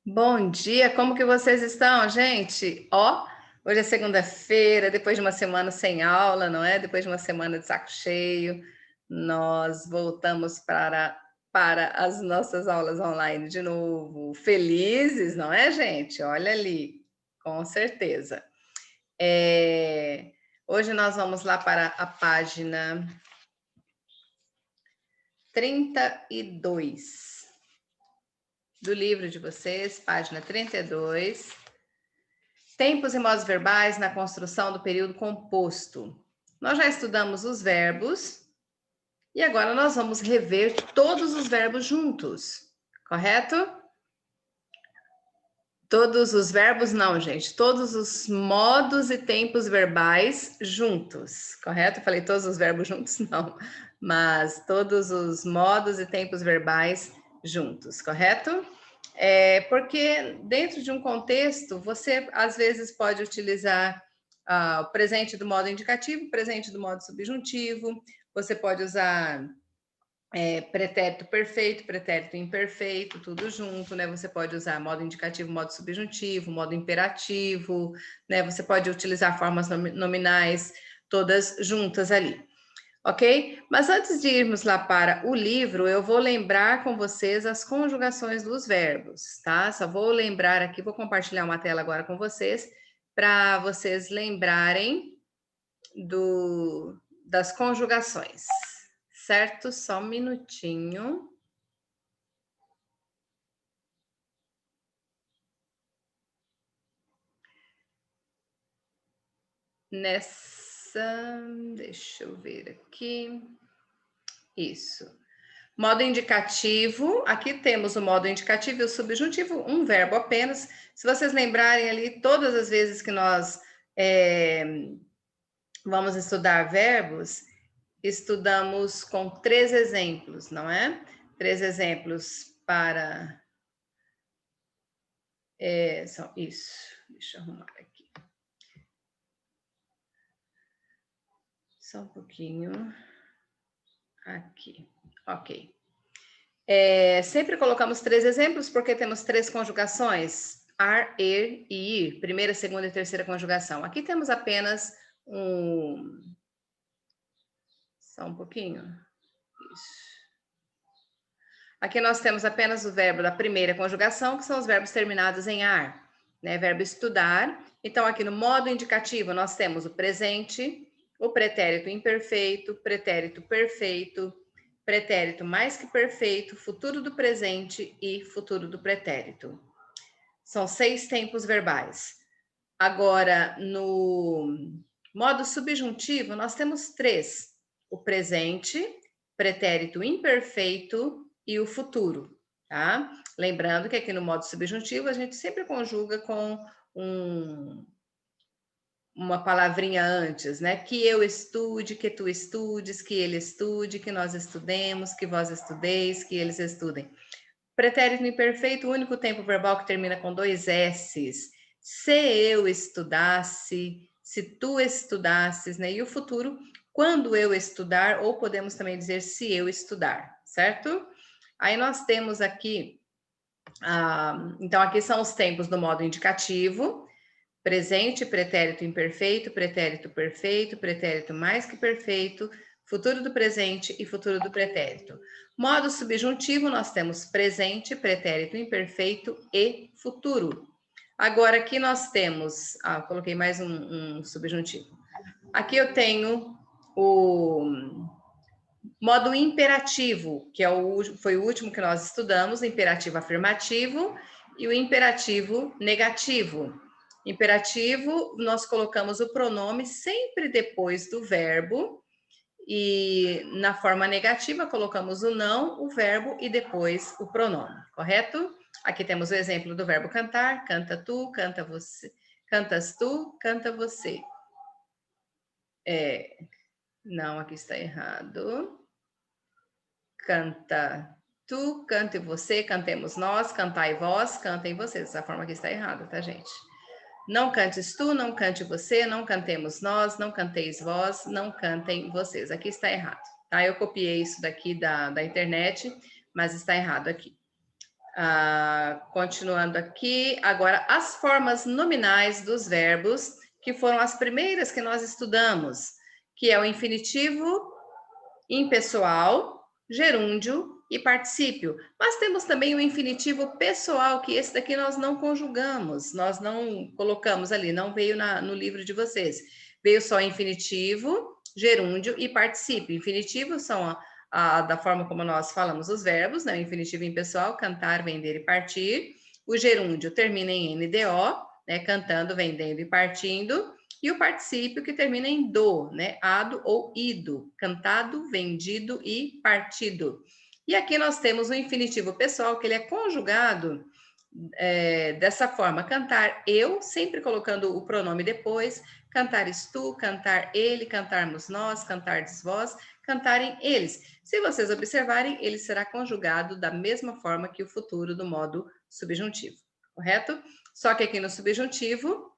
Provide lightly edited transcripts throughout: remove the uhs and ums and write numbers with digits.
Bom dia, como que vocês estão, gente? Ó, hoje é segunda-feira, depois de uma semana sem aula, não é? Depois de uma semana de saco cheio, nós voltamos para as nossas aulas online de novo. Felizes, não é, gente? Olha ali, com certeza. É, Hoje nós vamos lá para a página 32 do livro de vocês, página 32. Tempos e modos verbais na construção do período composto. Nós já estudamos os verbos e agora nós vamos rever todos os verbos juntos, correto? Todos os verbos não, gente. Todos os modos e tempos verbais juntos, correto? Eu falei todos os verbos juntos, não. Mas todos os modos e tempos verbais juntos, correto? Porque dentro de um contexto, você às vezes pode utilizar o presente do modo indicativo, presente do modo subjuntivo, você pode usar pretérito perfeito, pretérito imperfeito, tudo junto, né? Você pode usar modo indicativo, modo subjuntivo, modo imperativo, né? Você pode utilizar formas nominais todas juntas ali. Ok? Mas antes de irmos lá para o livro, eu vou lembrar com vocês as conjugações dos verbos, tá? Só vou lembrar aqui, vou compartilhar uma tela agora com vocês, para vocês lembrarem das conjugações, certo? Só um minutinho. Deixa eu ver aqui. Isso. Modo indicativo, aqui temos o modo indicativo e o subjuntivo, um verbo apenas. Se vocês lembrarem ali, todas as vezes que nós vamos estudar verbos, estudamos com 3 exemplos, não é? 3 exemplos para... isso, deixa eu arrumar aqui. Só um pouquinho. Aqui, ok. Sempre colocamos 3 exemplos porque temos 3 conjugações, ar, er e ir, primeira, segunda e terceira conjugação. Aqui temos apenas só um pouquinho. Isso. Aqui nós temos apenas o verbo da primeira conjugação, que são os verbos terminados em ar, né? Verbo estudar. Então, aqui no modo indicativo, nós temos o presente, o pretérito imperfeito, pretérito perfeito, pretérito mais que perfeito, futuro do presente e futuro do pretérito. São 6 tempos verbais. Agora, no modo subjuntivo, nós temos 3. O presente, pretérito imperfeito e o futuro, tá? Lembrando que aqui no modo subjuntivo, a gente sempre conjuga com uma palavrinha antes, né? Que eu estude, que tu estudes, que ele estude, que nós estudemos, que vós estudeis, que eles estudem. Pretérito imperfeito, o único tempo verbal que termina com 2 S's. Se eu estudasse, se tu estudasses, né? E o futuro, quando eu estudar, ou podemos também dizer se eu estudar, certo? Aí nós temos aqui, então aqui são os tempos do modo indicativo, presente, pretérito imperfeito, pretérito perfeito, pretérito mais que perfeito, futuro do presente e futuro do pretérito. Modo subjuntivo, nós temos presente, pretérito imperfeito e futuro. Agora, aqui nós temos... coloquei mais um subjuntivo. Aqui eu tenho o modo imperativo, que foi o último que nós estudamos, o imperativo afirmativo e o imperativo negativo. Imperativo, nós colocamos o pronome sempre depois do verbo, e na forma negativa colocamos o não, o verbo e depois o pronome, correto? Aqui temos o exemplo do verbo cantar, canta tu, canta você, cantas tu, canta você. Não, aqui está errado. Canta tu, cante você, cantemos nós, cantai vós, cantem vocês. Essa forma aqui está errada, tá, gente? Não cantes tu, não cante você, não cantemos nós, não canteis vós, não cantem vocês. Aqui está errado, tá? Eu copiei isso daqui da internet, mas está errado aqui. Continuando aqui, agora as formas nominais dos verbos, que foram as primeiras que nós estudamos, que é o infinitivo impessoal, gerúndio e particípio. Mas temos também o infinitivo pessoal, que esse daqui nós não conjugamos, nós não colocamos ali, não veio no livro de vocês. Veio só infinitivo, gerúndio e particípio. Infinitivo são da forma como nós falamos os verbos, né? O infinitivo impessoal, cantar, vender e partir. O gerúndio termina em NDO, né? Cantando, vendendo e partindo. E o particípio que termina em do, né? Ado ou ido, cantado, vendido e partido. E aqui nós temos o infinitivo pessoal, que ele é conjugado dessa forma: cantar eu, sempre colocando o pronome depois, cantares tu, cantar ele, cantarmos nós, cantardes vós, cantarem eles. Se vocês observarem, ele será conjugado da mesma forma que o futuro do modo subjuntivo, correto? Só que aqui no subjuntivo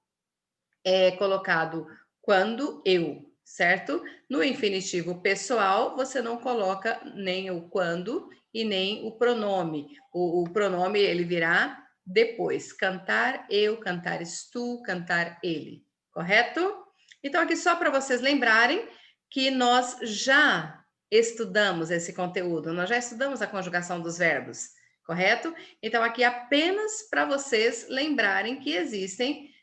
é colocado quando eu, certo? No infinitivo pessoal, você não coloca nem o quando e nem o pronome. O pronome, ele virá depois. Cantar eu, cantares tu, cantar ele. Correto? Então, aqui só para vocês lembrarem que nós já estudamos esse conteúdo, nós já estudamos a conjugação dos verbos, correto? Então, aqui apenas para vocês lembrarem que existem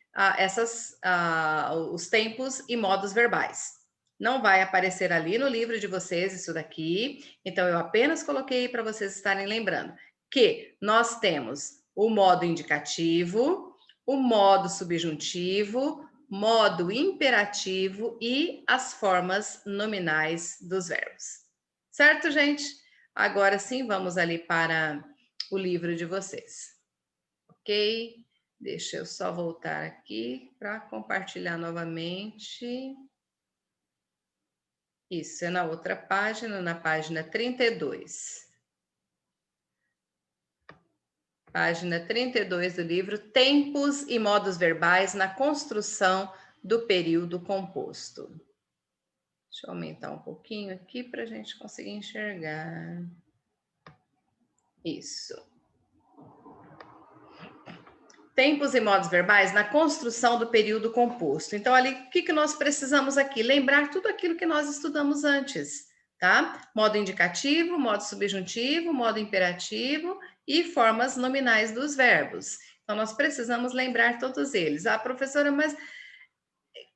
os tempos e modos verbais. Não vai aparecer ali no livro de vocês isso daqui, então eu apenas coloquei para vocês estarem lembrando que nós temos o modo indicativo, o modo subjuntivo, modo imperativo e as formas nominais dos verbos. Certo, gente? Agora sim, vamos ali para o livro de vocês. Ok? Deixa eu só voltar aqui para compartilhar novamente. Isso, é na outra página, na página 32. Página 32 do livro, Tempos e Modos Verbais na Construção do Período Composto. Deixa eu aumentar um pouquinho aqui para a gente conseguir enxergar. Isso. Tempos e modos verbais na construção do período composto. Então, ali, o que nós precisamos aqui? Lembrar tudo aquilo que nós estudamos antes, tá? Modo indicativo, modo subjuntivo, modo imperativo e formas nominais dos verbos. Então, nós precisamos lembrar todos eles. Ah, professora, mas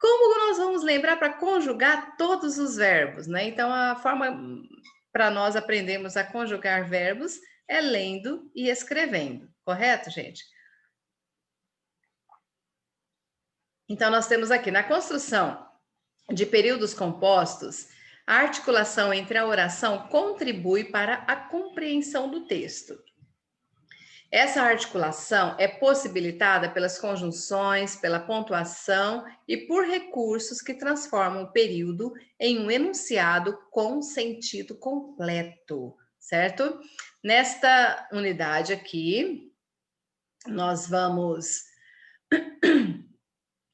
como nós vamos lembrar para conjugar todos os verbos, né? Então, a forma para nós aprendermos a conjugar verbos é lendo e escrevendo, correto, gente? Então, nós temos aqui, na construção de períodos compostos, a articulação entre a oração contribui para a compreensão do texto. Essa articulação é possibilitada pelas conjunções, pela pontuação e por recursos que transformam o período em um enunciado com sentido completo, certo? Nesta unidade aqui, nós vamos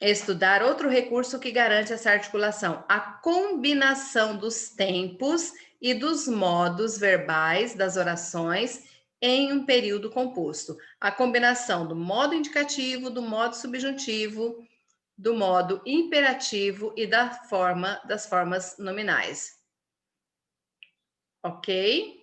estudar outro recurso que garante essa articulação, a combinação dos tempos e dos modos verbais das orações em um período composto. A combinação do modo indicativo, do modo subjuntivo, do modo imperativo e das formas nominais. Ok?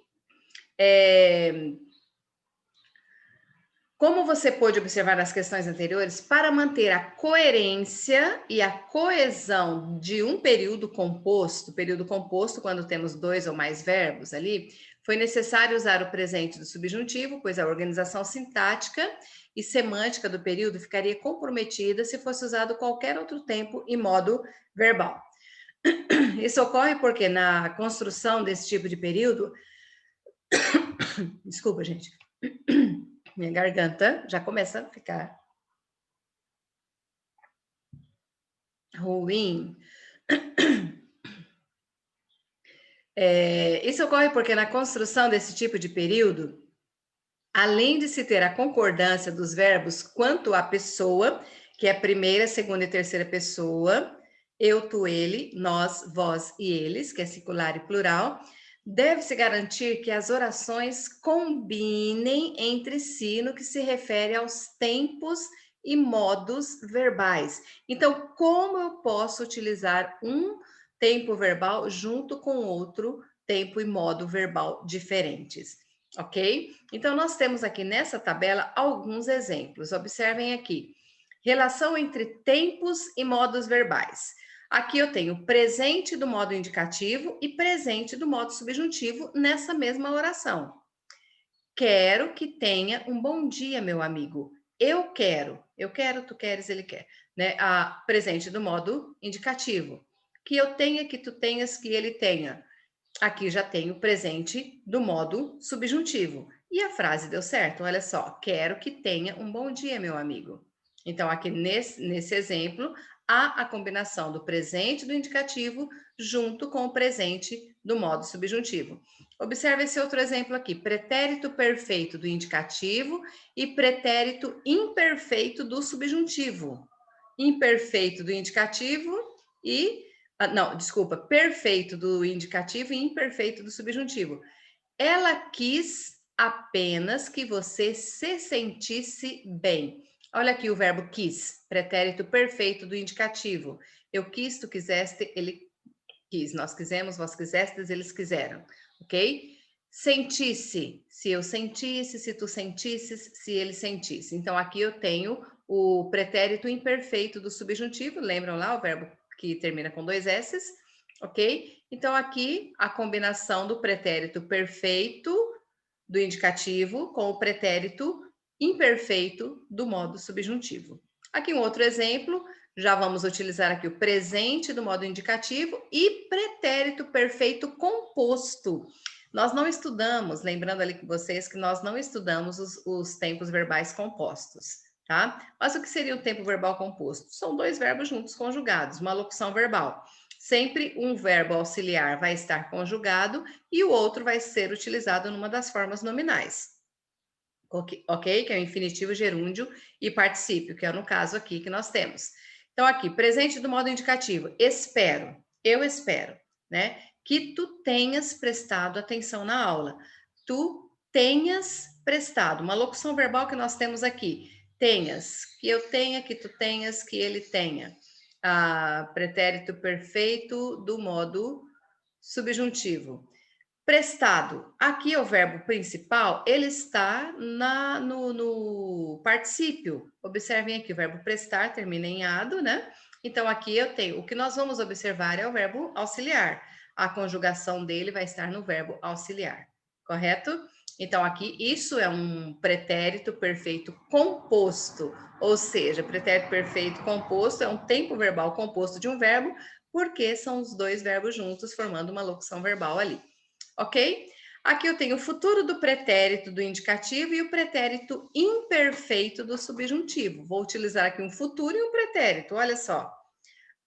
Como você pôde observar nas questões anteriores, para manter a coerência e a coesão de um período composto quando temos dois ou mais verbos ali, foi necessário usar o presente do subjuntivo, pois a organização sintática e semântica do período ficaria comprometida se fosse usado qualquer outro tempo e modo verbal. Isso ocorre porque na construção desse tipo de período... Desculpa, gente. Minha garganta já começa a ficar ruim. Isso ocorre porque na construção desse tipo de período, além de se ter a concordância dos verbos quanto à pessoa, que é a primeira, segunda e terceira pessoa, eu, tu, ele, nós, vós e eles, que é singular e plural, Deve-se garantir que as orações combinem entre si no que se refere aos tempos e modos verbais. Então, como eu posso utilizar um tempo verbal junto com outro tempo e modo verbal diferentes? Ok? Então, nós temos aqui nessa tabela alguns exemplos. Observem aqui. Relação entre tempos e modos verbais. Aqui eu tenho presente do modo indicativo e presente do modo subjuntivo nessa mesma oração. Quero que tenha um bom dia, meu amigo. Eu quero, tu queres, ele quer. Né? A presente do modo indicativo. Que eu tenha, que tu tenhas, que ele tenha. Aqui já tenho presente do modo subjuntivo. E a frase deu certo, olha só. Quero que tenha um bom dia, meu amigo. Então, aqui nesse exemplo, há a combinação do presente do indicativo junto com o presente do modo subjuntivo. Observe esse outro exemplo aqui: pretérito perfeito do indicativo e pretérito imperfeito do subjuntivo. Imperfeito do indicativo e não, desculpa, perfeito do indicativo e imperfeito do subjuntivo. Ela quis apenas que você se sentisse bem. Olha aqui o verbo quis, pretérito perfeito do indicativo. Eu quis, tu quiseste, ele quis. Nós quisemos, vós quisestes, eles quiseram. Ok? Sentisse, se eu sentisse, se tu sentisses, se ele sentisse. Então, aqui eu tenho o pretérito imperfeito do subjuntivo. Lembram lá o verbo que termina com dois S's? Ok? Então, aqui a combinação do pretérito perfeito do indicativo com o pretérito imperfeito do modo subjuntivo. Aqui um outro exemplo, já vamos utilizar aqui o presente do modo indicativo e pretérito perfeito composto. Nós não estudamos, lembrando ali com vocês que nós não estudamos os tempos verbais compostos, tá? Mas o que seria o tempo verbal composto? São dois verbos juntos conjugados, uma locução verbal. Sempre um verbo auxiliar vai estar conjugado e o outro vai ser utilizado numa das formas nominais. Ok? Que é o infinitivo, gerúndio e particípio, que é no caso aqui que nós temos. Então, aqui, presente do modo indicativo, espero, eu espero, né? Que tu tenhas prestado atenção na aula. Tu tenhas prestado, uma locução verbal que nós temos aqui. Tenhas, que eu tenha, que tu tenhas, que ele tenha. Pretérito perfeito do modo subjuntivo. Prestado. Aqui é o verbo principal, ele está no particípio. Observem aqui, o verbo prestar termina em ado, né? Então, aqui eu tenho, o que nós vamos observar é o verbo auxiliar. A conjugação dele vai estar no verbo auxiliar, correto? Então, aqui, isso é um pretérito perfeito composto, ou seja, pretérito perfeito composto é um tempo verbal composto de um verbo, porque são os dois verbos juntos formando uma locução verbal ali. Ok? Aqui eu tenho o futuro do pretérito do indicativo e o pretérito imperfeito do subjuntivo. Vou utilizar aqui um futuro e um pretérito, olha só.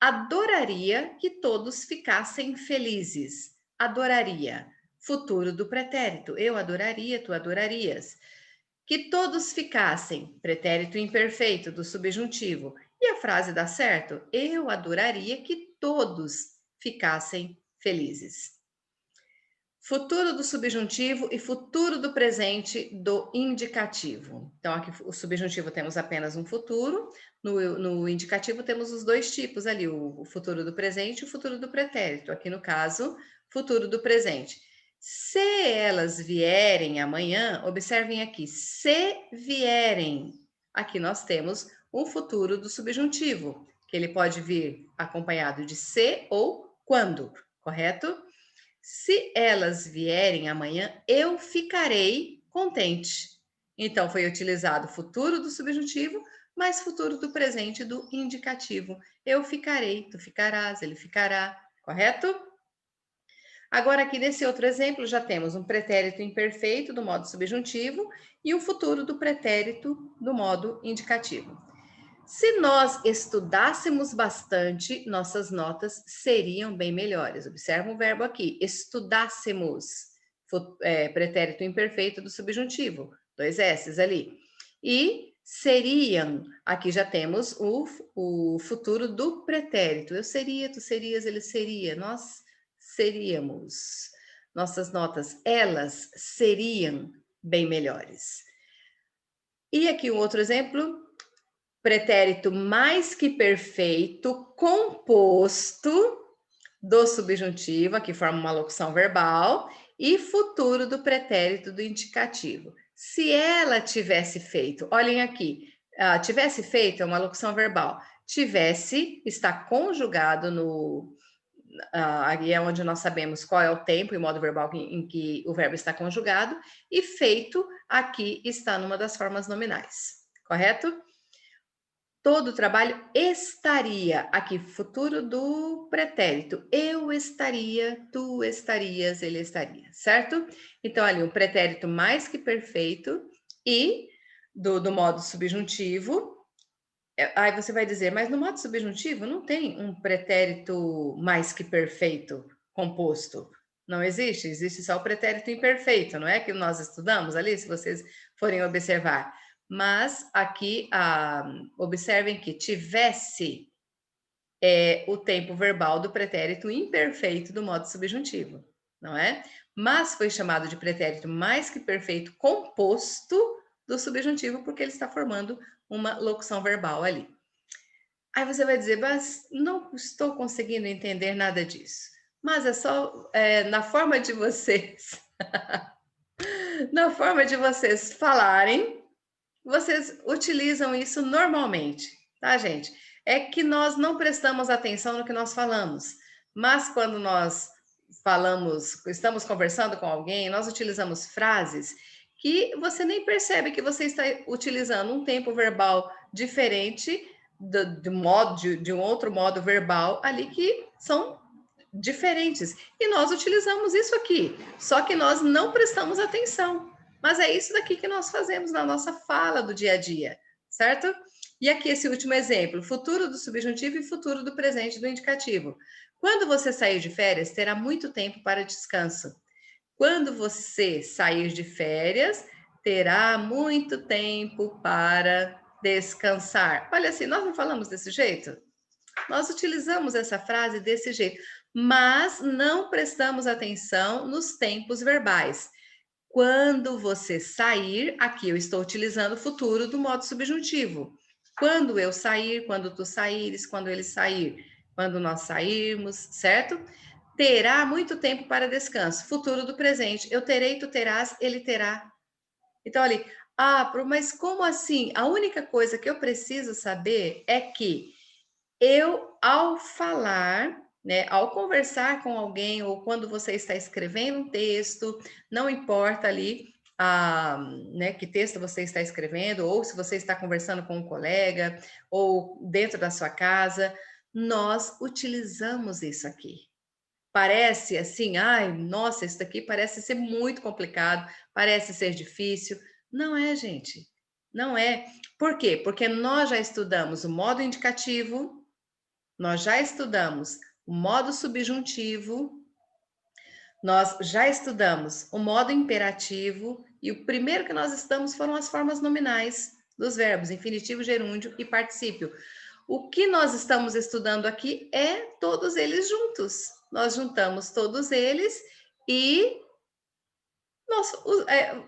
Adoraria que todos ficassem felizes. Adoraria. Futuro do pretérito. Eu adoraria, tu adorarias. Que todos ficassem. Pretérito imperfeito do subjuntivo. E a frase dá certo? Eu adoraria que todos ficassem felizes. Futuro do subjuntivo e futuro do presente do indicativo. Então, aqui o subjuntivo temos apenas um futuro, no indicativo temos os dois tipos ali, o futuro do presente e o futuro do pretérito. Aqui no caso, futuro do presente. Se elas vierem amanhã, observem aqui, se vierem, aqui nós temos um futuro do subjuntivo, que ele pode vir acompanhado de se ou quando, correto? Se elas vierem amanhã, eu ficarei contente. Então, foi utilizado o futuro do subjuntivo, mais futuro do presente do indicativo. Eu ficarei, tu ficarás, ele ficará, correto? Agora, aqui nesse outro exemplo, já temos um pretérito imperfeito do modo subjuntivo e o futuro do pretérito do modo indicativo. Se nós estudássemos bastante, nossas notas seriam bem melhores. Observa o verbo aqui, estudássemos, pretérito imperfeito do subjuntivo, dois S's ali. E seriam, aqui já temos o futuro do pretérito. Eu seria, tu serias, ele seria, nós seríamos. nossas notas, elas seriam bem melhores. E aqui um outro exemplo, pretérito mais que perfeito composto do subjuntivo, aqui forma uma locução verbal, e futuro do pretérito do indicativo. Se ela tivesse feito, olhem aqui, tivesse feito é uma locução verbal, tivesse está conjugado no. Aí é onde nós sabemos qual é o tempo e modo verbal em que o verbo está conjugado, e feito aqui está numa das formas nominais, correto? Todo o trabalho estaria, aqui, futuro do pretérito. Eu estaria, tu estarias, ele estaria, certo? Então, ali, um pretérito mais que perfeito e do modo subjuntivo. Aí você vai dizer, mas no modo subjuntivo não tem um pretérito mais que perfeito composto. Não existe, existe só o pretérito imperfeito, não é que nós estudamos ali, se vocês forem observar. Mas aqui, observem que tivesse o tempo verbal do pretérito imperfeito do modo subjuntivo, não é? Mas foi chamado de pretérito mais que perfeito composto do subjuntivo, porque ele está formando uma locução verbal ali. Aí você vai dizer, mas não estou conseguindo entender nada disso. Mas é só na forma de vocês, na forma de vocês falarem, vocês utilizam isso normalmente, tá, gente? É que nós não prestamos atenção no que nós falamos, mas quando nós falamos, estamos conversando com alguém, nós utilizamos frases que você nem percebe que você está utilizando um tempo verbal diferente de um outro modo verbal ali que são diferentes. E nós utilizamos isso aqui, só que nós não prestamos atenção. Mas é isso daqui que nós fazemos na nossa fala do dia a dia, certo? E aqui esse último exemplo, futuro do subjuntivo e futuro do presente do indicativo. Quando você sair de férias, terá muito tempo para descanso. Quando você sair de férias, terá muito tempo para descansar. Olha assim, nós não falamos desse jeito? Nós utilizamos essa frase desse jeito, mas não prestamos atenção nos tempos verbais. Quando você sair, aqui eu estou utilizando o futuro do modo subjuntivo. Quando eu sair, quando tu saíres, quando ele sair, quando nós sairmos, certo? Terá muito tempo para descanso. Futuro do presente. Eu terei, tu terás, ele terá. Então, ali, mas como assim? A única coisa que eu preciso saber é que eu, ao falar, né, ao conversar com alguém ou quando você está escrevendo um texto, não importa ali né, que texto você está escrevendo, ou se você está conversando com um colega, ou dentro da sua casa, nós utilizamos isso aqui. Parece assim, ai, nossa, isso daqui parece ser muito complicado, parece ser difícil. Não é, gente. Não é. Por quê? Porque nós já estudamos o modo indicativo, nós já estudamos o modo subjuntivo, nós já estudamos o modo imperativo e o primeiro que nós estudamos foram as formas nominais dos verbos, infinitivo, gerúndio e particípio. O que nós estamos estudando aqui é todos eles juntos. Nós juntamos todos eles e nós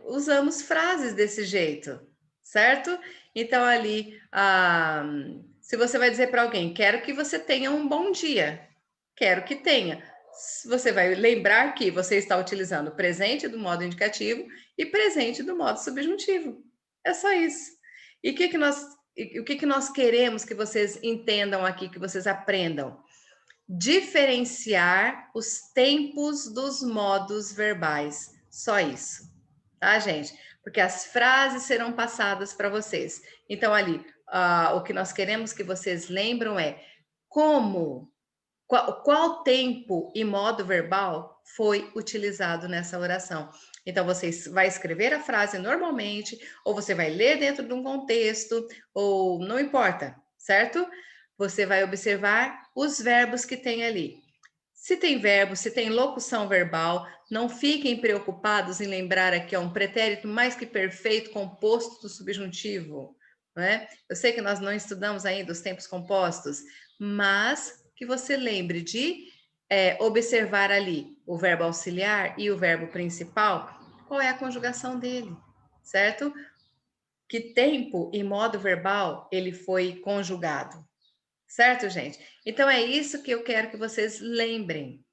usamos frases desse jeito, certo? Então, ali, se você vai dizer para alguém, quero que você tenha um bom dia, quero que tenha. Você vai lembrar que você está utilizando presente do modo indicativo e presente do modo subjuntivo. É só isso. E o que nós queremos que vocês entendam aqui, que vocês aprendam? Diferenciar os tempos dos modos verbais. Só isso, tá, gente? Porque as frases serão passadas para vocês. Então, ali, o que nós queremos que vocês lembram é qual tempo e modo verbal foi utilizado nessa oração. Então, você vai escrever a frase normalmente, ou você vai ler dentro de um contexto, ou não importa, certo? Você vai observar os verbos que tem ali. Se tem verbo, se tem locução verbal, não fiquem preocupados em lembrar aqui um pretérito mais que perfeito composto do subjuntivo, não é? Eu sei que nós não estudamos ainda os tempos compostos, mas que você lembre de observar ali o verbo auxiliar e o verbo principal, qual é a conjugação dele, certo? Que tempo e modo verbal ele foi conjugado, certo, gente? Então é isso que eu quero que vocês lembrem,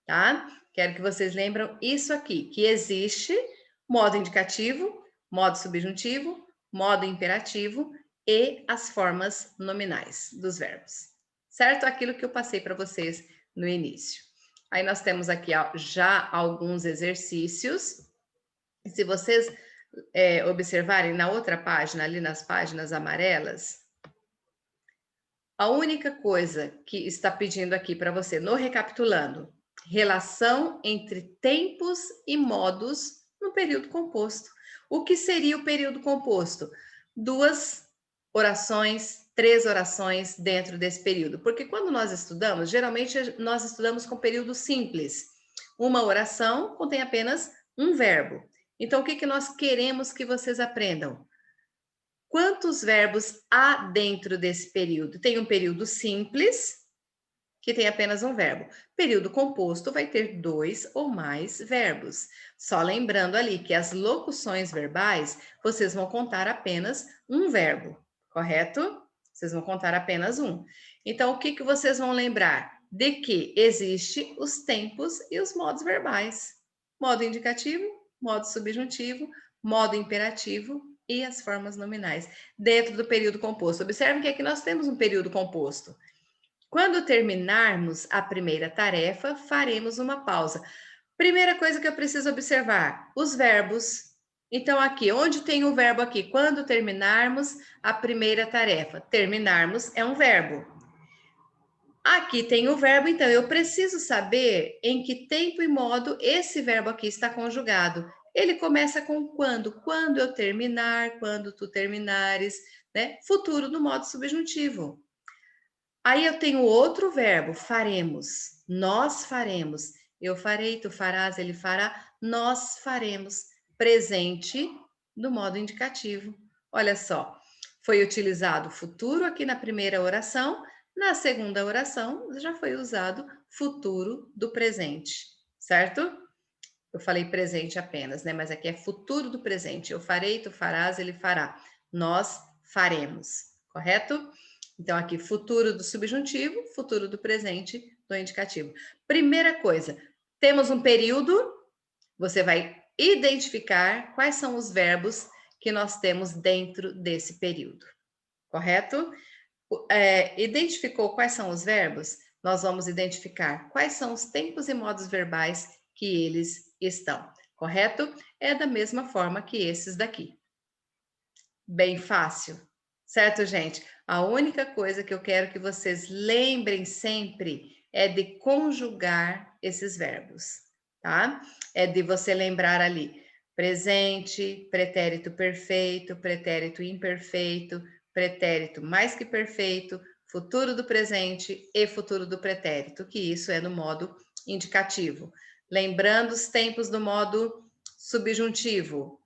tá? Quero que vocês lembrem isso aqui, que existe modo indicativo, modo subjuntivo, modo imperativo e as formas nominais dos verbos, certo? Aquilo que eu passei para vocês no início. Aí nós temos aqui já alguns exercícios. E se vocês observarem na outra página, ali nas páginas amarelas, a única coisa que está pedindo aqui para você, no recapitulando, relação entre tempos e modos no período composto. O que seria o período composto? 2 orações, 3 orações dentro desse período. Porque quando nós estudamos, geralmente nós estudamos com período simples. Uma oração contém apenas um verbo. Então, o que nós queremos que vocês aprendam? Quantos verbos há dentro desse período? Tem um período simples, que tem apenas um verbo. Período composto vai ter 2 ou mais verbos. Só lembrando ali que as locuções verbais, vocês vão contar apenas um verbo, correto? Vocês vão contar apenas um. Então, o que vocês vão lembrar? De que existe os tempos e os modos verbais. Modo indicativo, modo subjuntivo, modo imperativo e as formas nominais dentro do período composto. Observe que aqui nós temos um período composto. Quando terminarmos a primeira tarefa, faremos uma pausa. Primeira coisa que eu preciso observar, os verbos. Então, aqui, onde tem o verbo aqui? Quando terminarmos a primeira tarefa. Terminarmos é um verbo. Aqui tem o verbo, então eu preciso saber em que tempo e modo esse verbo aqui está conjugado. Ele começa com quando? Quando eu terminar, quando tu terminares, né? Futuro no modo subjuntivo. Aí eu tenho outro verbo, faremos. Nós faremos. Eu farei, tu farás, ele fará. Nós faremos. Presente no modo indicativo. Olha só, foi utilizado futuro aqui na primeira oração. Na segunda oração, já foi usado futuro do presente, certo? Eu falei presente apenas, né? Mas aqui é futuro do presente. Eu farei, tu farás, ele fará. Nós faremos, correto? Então, aqui, futuro do subjuntivo, futuro do presente do indicativo. Primeira coisa, temos um período, você vai identificar quais são os verbos que nós temos dentro desse período, correto? Identificou quais são os verbos? Nós vamos identificar quais são os tempos e modos verbais que eles estão, correto? É da mesma forma que esses daqui. Bem fácil, certo, gente? A única coisa que eu quero que vocês lembrem sempre é de conjugar esses verbos, tá? É de você lembrar ali presente, pretérito perfeito, pretérito imperfeito, pretérito mais que perfeito, futuro do presente e futuro do pretérito, que isso é no modo indicativo. Lembrando os tempos do modo subjuntivo,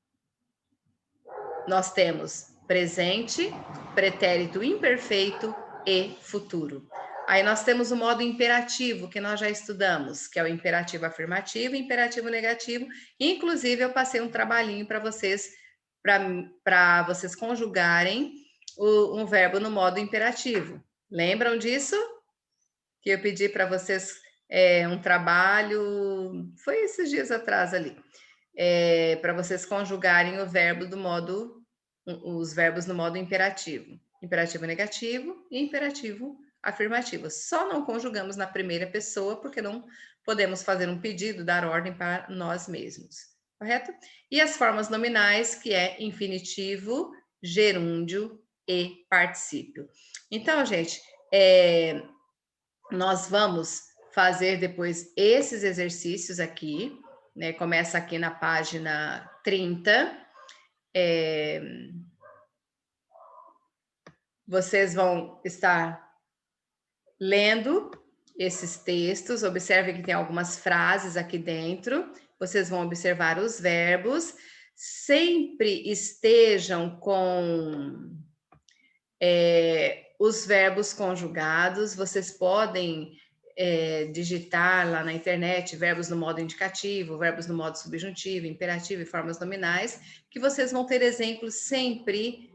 nós temos presente, pretérito imperfeito e futuro. Aí nós temos o modo imperativo, que nós já estudamos, que é o imperativo afirmativo e imperativo negativo. Inclusive, eu passei um trabalhinho para vocês conjugarem um verbo no modo imperativo. Lembram disso? Que eu pedi para vocês um trabalho, foi esses dias atrás ali, para vocês conjugarem o verbo os verbos no modo imperativo. Imperativo negativo e imperativo afirmativo. Só não conjugamos na primeira pessoa porque não podemos fazer um pedido, dar ordem para nós mesmos, correto? E as formas nominais, que é infinitivo, gerúndio e particípio. Então, gente, nós vamos fazer depois esses exercícios aqui, né? Começa aqui na página 30. Vocês vão estar lendo esses textos, observe que tem algumas frases aqui dentro, vocês vão observar os verbos, sempre estejam com os verbos conjugados, vocês podem digitar lá na internet verbos no modo indicativo, verbos no modo subjuntivo, imperativo e formas nominais, que vocês vão ter exemplos sempre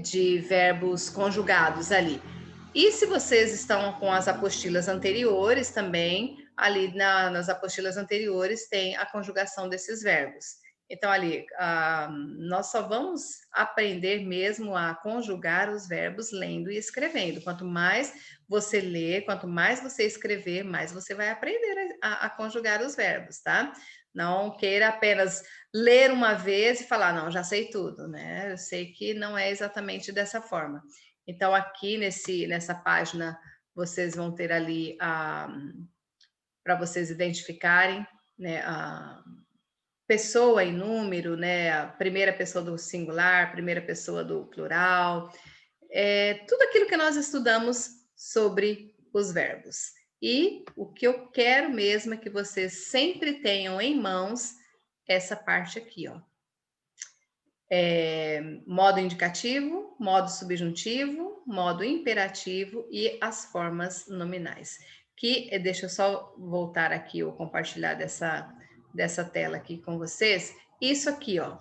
de verbos conjugados ali. E se vocês estão com as apostilas anteriores também, ali nas apostilas anteriores tem a conjugação desses verbos. Então, ali, nós só vamos aprender mesmo a conjugar os verbos lendo e escrevendo. Quanto mais você ler, quanto mais você escrever, mais você vai aprender a conjugar os verbos, tá? Não queira apenas ler uma vez e falar, não, já sei tudo, né? Eu sei que não é exatamente dessa forma. Então, aqui nessa página, vocês vão ter ali para vocês identificarem, né, a pessoa e número, né, a primeira pessoa do singular, primeira pessoa do plural, tudo aquilo que nós estudamos sobre os verbos. E o que eu quero mesmo é que vocês sempre tenham em mãos essa parte aqui, ó. Modo indicativo, modo subjuntivo, modo imperativo e as formas nominais. Deixa eu só voltar aqui ou compartilhar dessa tela aqui com vocês. Isso aqui, ó.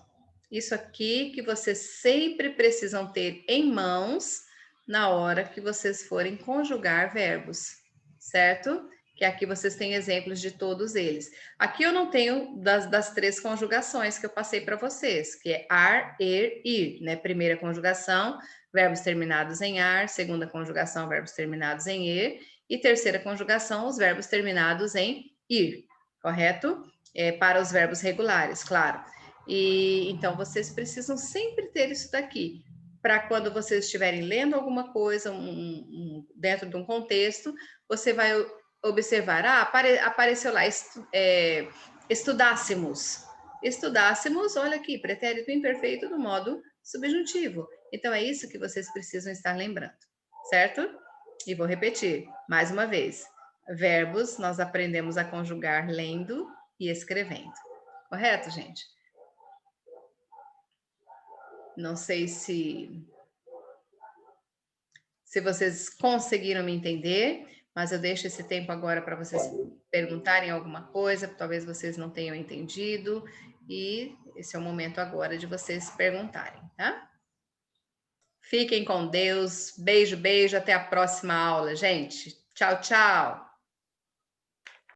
Isso aqui que vocês sempre precisam ter em mãos na hora que vocês forem conjugar verbos, certo? Que aqui vocês têm exemplos de todos eles. Aqui eu não tenho das 3 conjugações que eu passei para vocês, que é ar, ir, né? Primeira conjugação, verbos terminados em ar, segunda conjugação, verbos terminados em er, e terceira conjugação, os verbos terminados em ir, correto? Para os verbos regulares, claro. E então vocês precisam sempre ter isso daqui, para quando vocês estiverem lendo alguma coisa dentro de um contexto, você vai observar, apareceu lá, estudássemos. Estudássemos, olha aqui, pretérito imperfeito do modo subjuntivo. Então, é isso que vocês precisam estar lembrando, certo? E vou repetir, mais uma vez. Verbos, nós aprendemos a conjugar lendo e escrevendo. Correto, gente? Não sei se vocês conseguiram me entender, mas eu deixo esse tempo agora para vocês perguntarem alguma coisa, talvez vocês não tenham entendido, e esse é o momento agora de vocês perguntarem, tá? Fiquem com Deus, beijo, beijo, até a próxima aula, gente. Tchau, tchau!